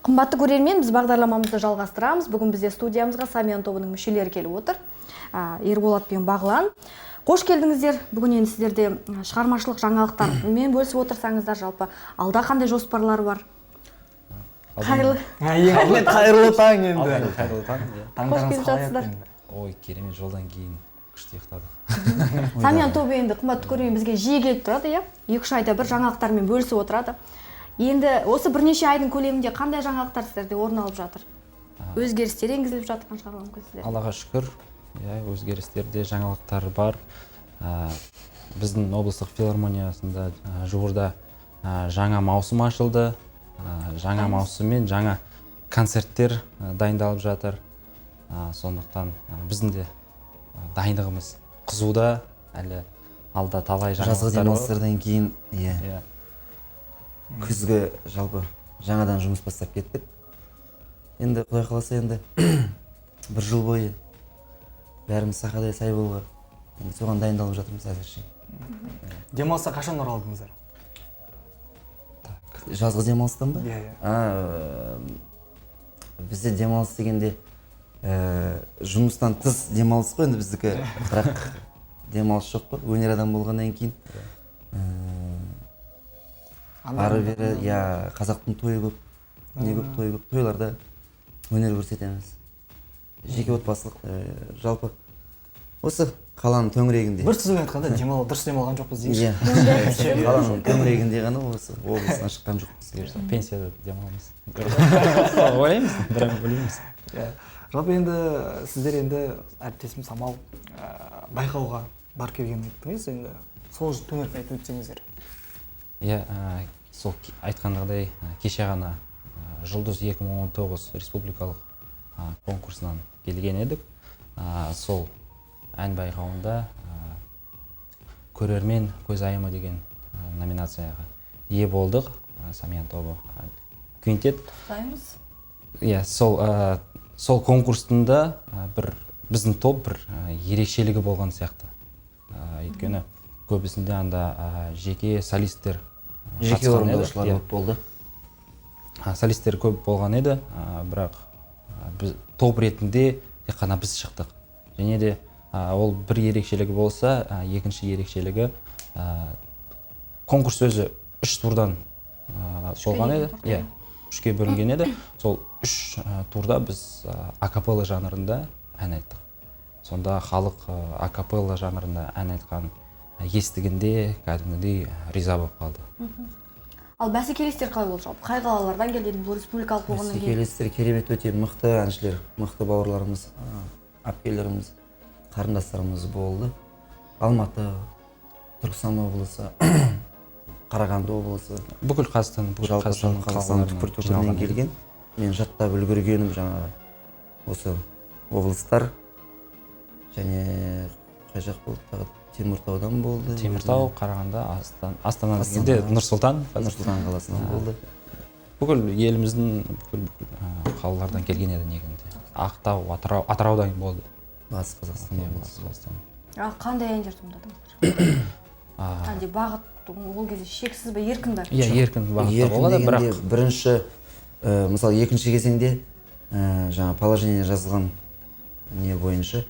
Қымбатты көрермен, біз бағдарламамызды жалғастырамыз. Бүгін бізде студиямызға Самиян тобының мүшелері келіп отыр. Ерболат пен Бағлан. Қош келдіңіздер. Бүгін енді сіздерде шығармашылық жаңалықтармен бөлісіп отырсаңыздар, жалпы алда қандай жоспарлар бар? Қайырлы. Қайырлы таң енді. Қайырлы таң. Қош келіп жатсыздар. Ой, керемет, жолдан кейін күшті ұйықтадық. Самиян тобы енді қымбатты көрермен бізге жиі келіп тұрады, иә? 2-3 айда бір жаңалықтармен бөлісіп отырады. Енді осы бірнеше айдың көлемінде қандай жаңалықтар сіздерде орын алып жатыр? Өзгерістер енгізіліп жатқан шығар мүмкін сіздерде? Аллаға шүкір, өзгерістерде жаңалықтар бар. Біздің облыстық филармониясында жуырда жаңа маусым ашылды. Жаңа маусыммен жаңа концерттер дайындалып жатыр. Сондықтан біздің де дайындығымыз қызуда, әлі алда талай жаңалықтар. Жазғы демалыстардан кейін, күзгі жалпы жаңадан жұмыс бастап кеттік. Енді Құдай қаласа енді бір жыл бойы бәріміз сақадай сай болуға соған дайындалып жатырмыз әзірше. Демалысқа қашан оралдыңыздар? Жазғы демалыстан ба? Бізде демалыс дегенде жұмыстан тыс демалыс қой енді біздікі, бірақ демалыс жоқ қой, өнер адам болғаннан кейін. Ары бері, қазақтың тойы көп, не көп, тойы көп, тойларда өнер көрсетеміз. Жеке отбасылық, жалпы осы қаланың төңірегінде. Бір сөзбен айтқанда, дұрыс демалған жоқпыз дейінші. Қаланың төңірегінде ғана осы облысына шыққан жоқпыз. Пенсияда демаламыз. Ойлаймыз, бірақ білеміз. Жалпы енді сіздер енді әріптесім Самал байқауға бар келген айттыңыз, енді сол төңіректе айтып өтсеңіздер. Сол айтқандағыдай кеше ғана Жұлдыз 2019 республикалық конкурсынан келген едік. Сол ән байқауында көрермен көзайымы деген номинацияға ие болдық. Самиян тобы квинтет. Сол конкурстында біздің топ бір ерекшелігі болған сияқты. Өйткені көбісінде анда жеке солисттер жеке орындаушылар көп болды. Солисттер көп болған еді, бірақ топ ретінде тек қана біз шықтық. Және де ол бір ерекшелігі болса, екінші ерекшелігі конкурс өзі 3 турдан болған еді. 3-ке бөлінген еді. Сол 3 турда біз акапелла жанрында ән айттық. Сонда халық акапелла жанрында ән айтқан естігінде кәдімгідей риза болып қалды. Ал бәсекелестер қалай болды жалпы? Қай қалалардан келді? Бұл республикалық болғаннан кейін? Бәсекелестер керемет, өте мықты әншілер, мықты бауырларымыз, әпкелеріміз, қарындастарымыз болды. Алматы, Түркістан облысы, Қарағанды облысы, бүкіл Қазақстан түкпір-түкпірінен келген. Мен жаттап үлгергенім жаңағы осы облыстар және қай жақ болды тағы? Теміртаудан болды. Теміртау, Қарағанды, Астана дегенде Нұр-Сұлтан қаласынан болды. Бүкіл еліміздің бүкіл қалалардан келген еді негізінде. Ақтау, Атыраудан болды. Батыс Қазақстан. Қандай әндер тыңдадыңыздар? Қандай бағыт, ол кезде шексіз бе, еркін бе? Еркін бағытта болады, бірақ бірінші, мысалы екінші кезеңде жаңа положение жазылған не бойынша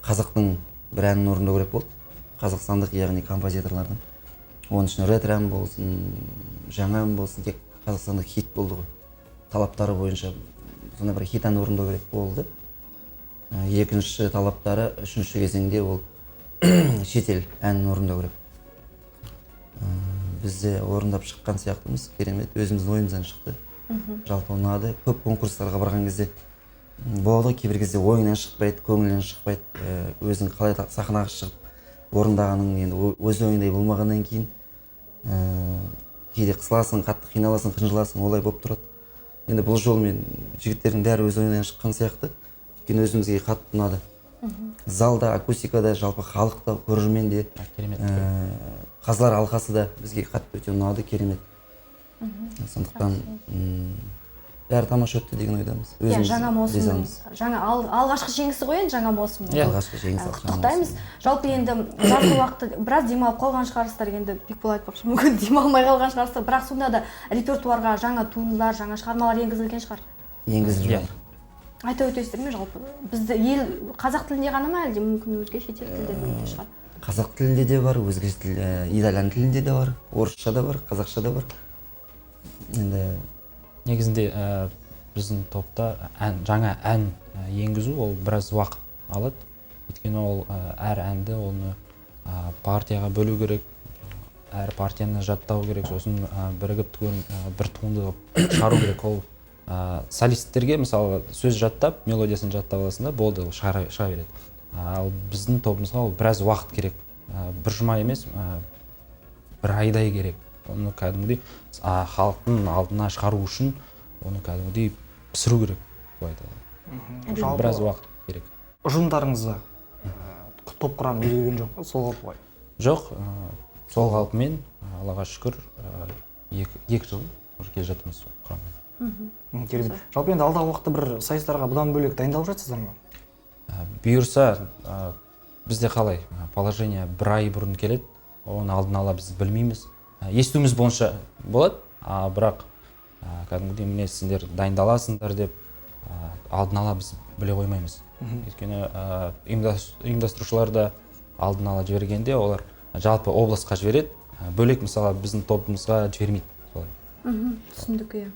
қазақтың бір әнін орындау керек болды. Қазақстандық, яғни композиторлардың. Оның үшін ретро ән болсын, жаңа ән болсын, тек қазақстандық хит болды ғой. Талаптары бойынша сондай бір хит ән орындау керек болды. Екінші талаптары, үшінші кезеңде ол шетел әнін орындау керек. Бізде орындап шыққан сияқтымыз, керемет, өзіміздің ойымыздан шықты. Жалпы ұнады. Көп конкурстарға барған кезде болады, кейбір кезде ойыңнан шықпайды, көңілінен шықпайды. Өзің қалай сахнаға шығып орындағаның енді өз ойыңдай болмағаннан кейін кейде қысыласың, қатты қиналасың, қынжыласың, олай болып тұрады. Енді бұл жолмен жігіттердің бәрі өз ойынан шыққан сияқты, өйткені өзімізге қатты ұнады. Залда, акустикада, жалпы халықта, көрерменде, қазылар алқасы да бізге қатты өте ұнады, керемет. Сондықтан бәрі тамаша өтті деген ойдамыз. Иә, Өзіміз жаңа маусым, ризамыз. жаңа алғашқы жеңісі ғой енді жаңа маусым. Алғашқы жеңіс алған Құттықтаймыз. Жалпы енді жазғы уақытта біраз демалып қалған шығарсыздар, енді Бекбол айтпақшы, мүмкін демалмай қалған шығарсыздар, бірақ сонда да репертуарға жаңа туындылар, жаңа шығармалар енгізілген шығар. Енгізіліп жатыр. Айта өтесіздер ме жалпы? Бізді ел қазақ тілінде ғана ма, әлде мүмкін өзге шетел тілдерінде де шығар? Қазақ тілінде де бар, өзге тіл, итальян тілінде де бар, орысша да бар, қазақша да бар. Енді негізінде біздің топта жаңа ән енгізу ол біраз уақыт алады. Өйткені ол әр әнді оны партияға бөлу керек, әр партияны жаттау керек, сосын бірігіп түген бір туынды шығару керек. Ол солисттерге мысалы сөз жаттап, мелодиясын жаттап аласың да, болды, ол шыға береді. Ал біздің тобымызға ол біраз уақыт керек. Бір жұма емес, бір айдай керек. Оны кәдімгідей халықтың алдына шығару үшін оны кәдімгідей пісіру керек, былай айтады. Біраз уақыт керек. Ұжымдарыңызда топ құрам өзгерген жоқ па? Сол қалпы ғой. Жоқ, сол қалпымен Аллаға шүкір 2 жыл уже келе жатырмыз құраммен. Керемет. Жалпы енді алдағы уақытта бір сайыстарға бұдан бөлек дайындалып жатсыздар ма? Бұйырса бізде қалай положение бір ай бұрын келеді, оны алдын ала біз білмейміз. Естуіміз бойынша болады, бірақ кәдімгідей міне сендер дайындаласыңдар деп алдын ала біз біле қоймаймыз. Өйткені ұйымдастырушылар да алдын ала жібергенде олар жалпы облысқа жібереді, бөлек мысалы біздің тобымызға жібермейді. Түсіндік, иә.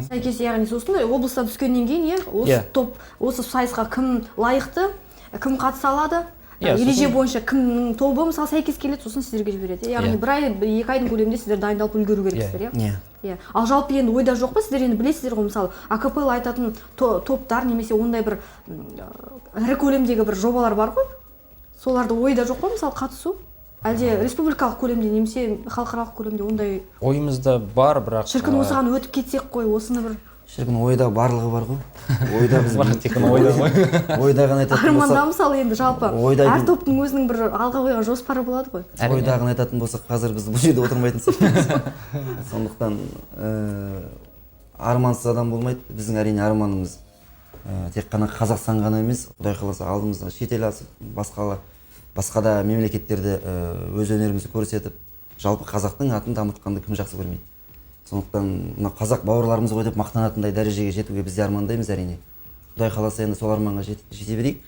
Сәйкес, яғни сосын облыстан түскеннен кейін, осы топ, осы сайысқа кім лайықты, кім қатыса алады, ереже бойынша кімнің тобы мысалы сәйкес келеді, сосын сіздерге жібереді. Яғни бір ай, 2 айдың көлемінде сіздер дайындалып үлгеру керексіздер, иә? Ал жалпы енді ойда жоқ па, сіздер енді білесіздер ғой, мысалы акапелла айтатын топтар немесе ондай бір ірі көлемдегі бір жобалар бар ғой? Соларды ойда жоқ па, мысалы қатысу? Әлде республикалық көлемде немесе халықаралық көлемде ондай ойымызда бар, бірақ шіркін осыған өтіп кетсек қой, осыны бір шіркін ойда барлығы бар ғой. Ойда біз тек қана ойда ғой. Ойда ғана айтатын болсақ, арманда мысалы енді жалпы әр топтың өзінің бір алға қойған жоспары болады ғой. Ойда ғана айтатын болсақ, қазір біз бұл жерде отырмайтын сияқтымыз. Сондықтан армансыз адам болмайды. Біздің әрине арманымыз тек қана Қазақстан ғана емес, Құдай қаласа алдымызда шетел асып, басқа да мемлекеттерде өз өнерімізді көрсетіп, жалпы қазақтың атын дамытқанды кім жақсы көрмейді. Сондықтан мына қазақ бауырларымыз ғой деп мақтанатындай дәрежеге жетуге біз де армандаймыз әрине. Құдай қаласа енді сол арманға жете берейік.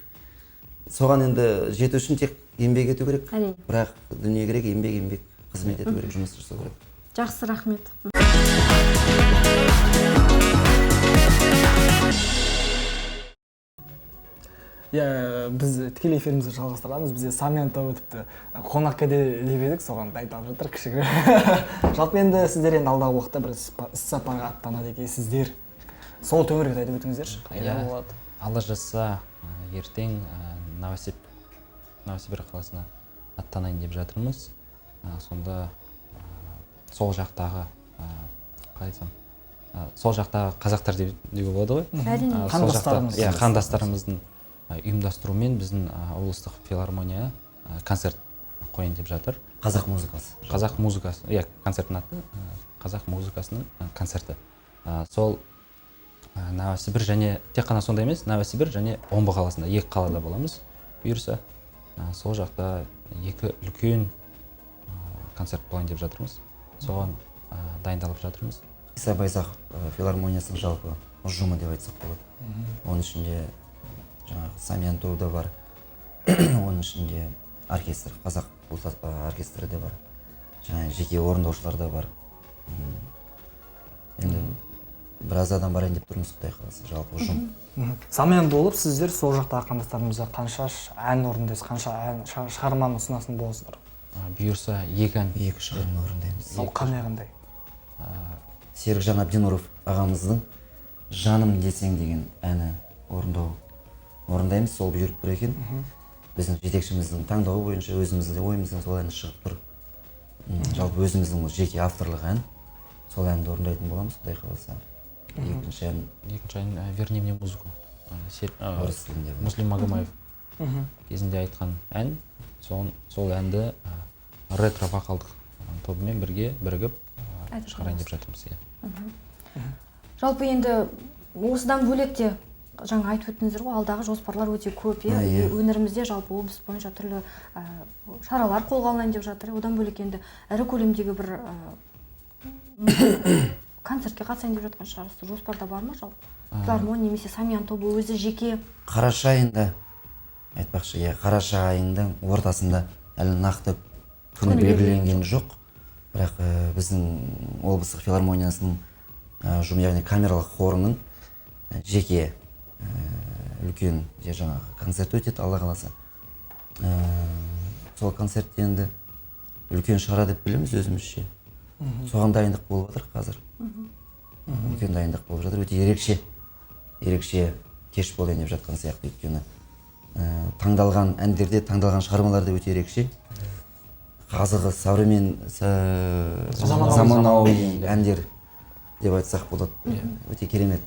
Соған енді жету үшін тек еңбек ету керек. Бірақ дүние керек, еңбек, қызмет ету керек, жұмыс жасау керек. Жақсы, рахмет. Біз тікелей эфирімізді жалғастырамыз. Бізде Самиян тобы тіпті қонаққа деп едік, соған дайындалып жатыр кішігірім. Жалпы енді сіздер енді алдағы уақытта бір іс-сапарға аттанады екенсіздер. Сол төңіректі айтып өтіңіздерші. Қайда болады? Алла жазса, ертең Новосибир қаласына аттанайын деп жатырмыз. Сонда сол жақтағы қазақтар деуге болады ғой. Әрине. Қандастарымыздың ұйымдастырумен біздің облыстық филармония концерт қойын деп жатыр. Қазақ музыкасы. Қазақ музыкасы, концерттің аты қазақ музыкасының концерті. Сол Новосибир және тек қана сонда емес, Новосибир және Омбы қаласында 2 қалада боламыз. Бұйырса, сол жақта 2 үлкен концерт болайын деп жатырмыз. Соған дайындалып жатырмыз. Иса Байзақ филармониясының жалпы ұжымы деп айтсақ болады. Оның ішінде жаңағы Самиян тобы да бар. Оның ішінде оркестр, қазақ оркестрі де бар. Жаңағы жеке орындаушылар да бар. Енді біраз адам барайын деп тұрмыз, Құдай қаласа, жалпы ұжым. Самиян болып, сіздер сол жақтағы қандастарымызға қанша ән орындайсыз, қанша ән шығарманы ұсынатын боласыздар? Бұйырса 2 ән. 2 шығарма орындаймыз. Ал қандай? Серікжан Абдинуров ағамыздың «Жаным десең» деген әні орындаймыз, сол бұйырып тұр екен. Біздің жетекшіміздің таңдауы бойынша өзіміздің ойымыздан сол әні шығып тұр. Жалпы өзіміздің жеке авторлық ән, сол әнді орындайтын боламыз, Құдай қаласа. Екінші ән «Верни мне музыку». Орыс тілінде. Муслим Магомаев кезінде айтқан ән, сол әнді ретро-вокалдық тобымен бірге бірігіп шығарайын деп жатырмыз. Жалпы енді осыдан бөлек те жаңа айтып өттіңіздер ғой, алдағы жоспарлар өте көп, иә. Өңірімізде жалпы облыс бойынша түрлі шаралар қолға алынайын деп жатыр. Одан бөлек енді ірі көлемдегі бір концертке қатысайын деп жатқан шығарсыз. Жоспарда бар ма жалпы? Филармония немесе Самиян тобы өзі жеке? Қараша айында, айтпақшы, қараша айында ортасында әлі нақты күн белгіленген жоқ. Бірақ біздің облыстық филармониясының яғни камералық хорының жеке үлкен жаңағы концерт өтеді, Алла қаласа. Сол концертте енді үлкен шара деп білеміз өзімізше. Соған дайындық болып жатыр қазір. Үлкен дайындық болып жатыр. Өте ерекше кеш болайын деп жатқан сияқты. Өйткені таңдалған әндерде, таңдалған шығармаларда өте ерекше. Қазіргі современ заманауи әндер деп айтсақ болады. Өте керемет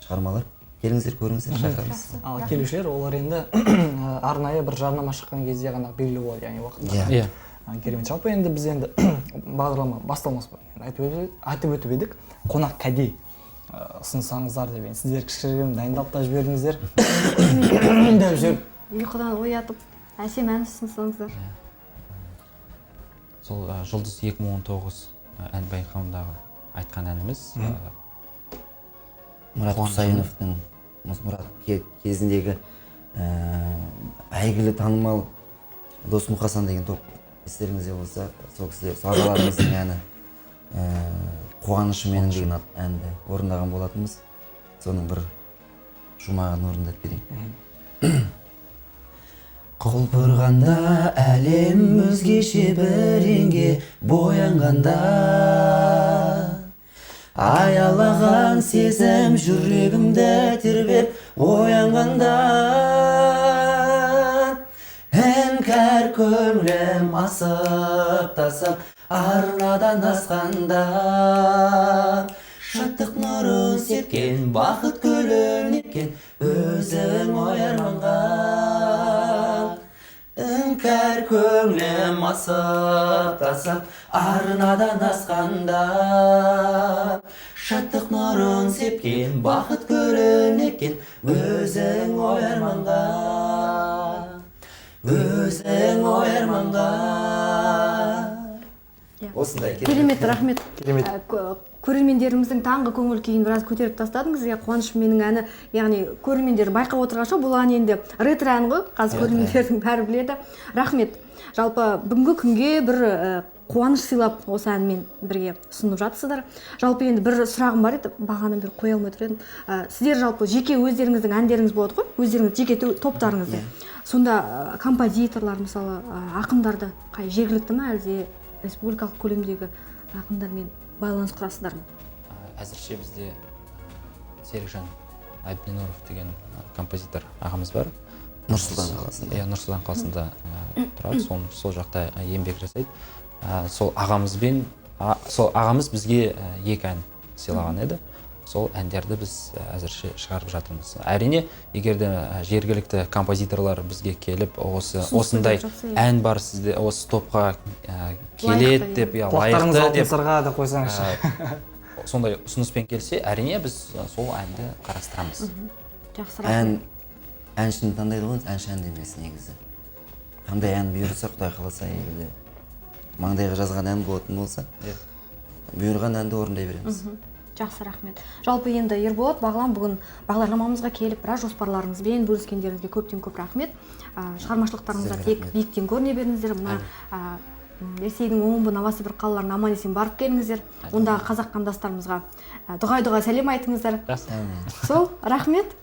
шығармалар. Келіңіздер, көріңіздер, шақырамыз. Ал келушілер олар енді арнайы бір жарнама шыққан кезде ғана белгілі болады, яғни уақытында. Иә. Керемет. Жалпы енді біз енді бағдарлама басталмас бұрын айтып өтіп едік. Қонақ кәде ұсынсаңыздар деп, сіздер кішігірім дайындалып та жібердіңіздер. Ұйқыдан оятып, әсем ән ұсынсаңыздар. Сол Жұлдыз 2019 ән байқауындағы айтқан әніміз Мұрат Құсайыновтың кезіндегі әйгілі танымал Дос Мұқасан деген топ, естеріңізде болса, сол кісілер ағаларымыздың әні Қуанышы менің деген әнді орындаған болатынбыз. Соның бір жұмағын орындап берейін. Құлпырғанда әлем өзгеше біреңге боянғанда, аялаған сезім жүрегімді тербеп оянғанда, іңкәр көңілім асып тасып арнадан асқанда, шаттық нұрын сепкен, бақыт гүлін еккен өзің оярманға. Іңкәр көңілім асып тасып арнадан асқанда, шаттық нұрын сепкен, бақыт гүлін еккен өзің оярманға. Өзің оярманға. Осындай керемет, рахмет. Керемет. Көрермендеріміздің таңғы көңіл күйін біраз көтеріп тастадыңыз. Қуаныш менің әні, яғни көрермендер байқап отырғанша бұл ән енді ретро ән ғой, қазір көрермендердің бәрі біледі. Рахмет. Жалпы бүгінгі күнге бір қуаныш сыйлап осы әнмен бірге ұсынып жатсыздар. Жалпы енді бір сұрағым бар еді, бағанадан бері қоя алмай тұр едім. Сіздер жалпы жеке өздеріңіздің әндеріңіз болады ғой, өздеріңіз жеке топтарыңызды. Сонда композиторлар, мысалы, ақындарды қай жергілікті ме, әлде республикалық көлемдегі ақындармен байланыс құрасыздар ма? Әзірше бізде Серікжан Айбденуров деген композитор ағамыз бар. Нұрсұлтан қаласында. Нұрсұлтан қаласында тұрады, сол жақта еңбек жасайды. Сол ағамыз бізге 2 ән сыйлаған еді. Сол әндерді біз әзірше шығарып жатырмыз. Әрине, егер де жергілікті композиторлар бізге келіп, осындай ән бар сізде, осы топқа келеді деп, лайықты деп сырға да қойсаңызшы. Сондай ұсыныспен келсе, әрине біз сол әнді қарастырамыз. Жақсы. Әншіні таңдайды ғой, әнші әнді емес негізі. Қандай ән бұйырса, Құдай қаласа, егерде маңдайға жазған ән болатын болса, бұйырған әнді орындай береміз. Жақсы, рахмет. Жалпы енді Ерболат, Бағлан бүгін бағдарламамызға келіп, біраз жоспарларыңызбен бөліскендеріңізге көптен көп рахмет. Шығармашылықтарыңызға тек биіктен көріне беріңіздер. Мына Ресейдің Омбы, Новосібір қалаларына аман-есен барып келіңіздер. Ондағы қазақ қандастарымызға дұғай сәлем айтыңыздар. Жақсы. Сол, рахмет.